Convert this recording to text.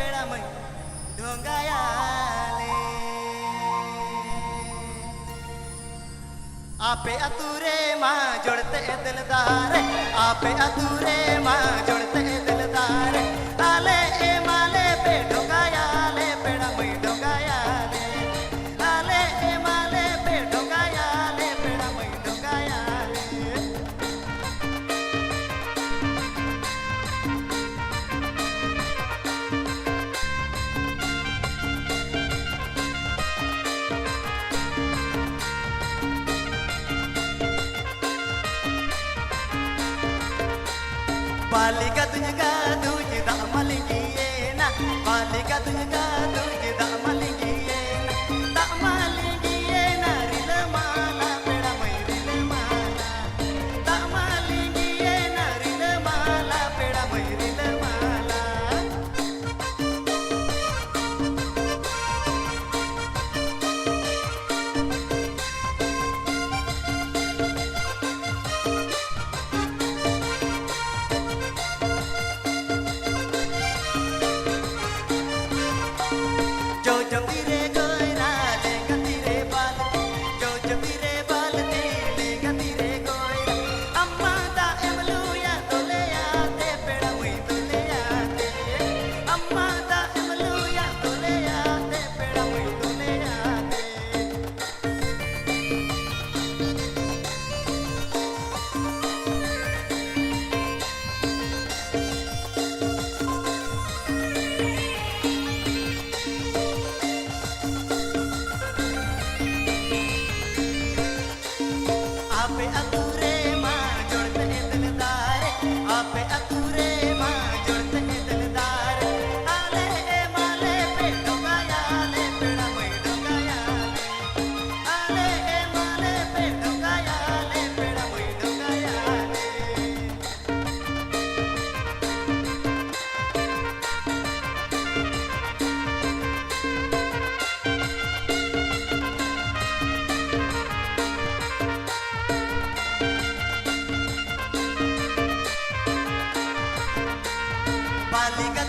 पेड़ा मई ढोंगायाले आपे अतुरे माँ जोड़ते दिलदार आपे अतुरे माँ जोड़ते दिलदार आले ए माले पे ढोंगायाले पेड़ा मई ढोंगायाले आले ए माले पे ढोंगायाले पेड़ा मई ढोंगायाले Balika tunyaga tuji da malingiyena Balika tunyaga tuji da malingiyena Da malingiyena rilamala peda mai rilamala Da malingiyena rilamala peda mai rilamala जो जबीरे गोयरा ले गतीरे बालती जो जबीरे बालती ले गतीरे गोयरा अम्मा दा एमलुया तोले आते पेड़ा मुई तोले आते अम्मा दा एमलुया तोले आते पेड़ा मुई तोले आते आपे अतुरे माँ जोड़ते दिलदार आपे अतुरे माँ जोड़ते दिलदार आले ए माले पे ढोंगायाले पेड़ा मई ढोंगायाले आले ए माले पे ढोंगायाले पेड़ा मई ढोंगायाले Balika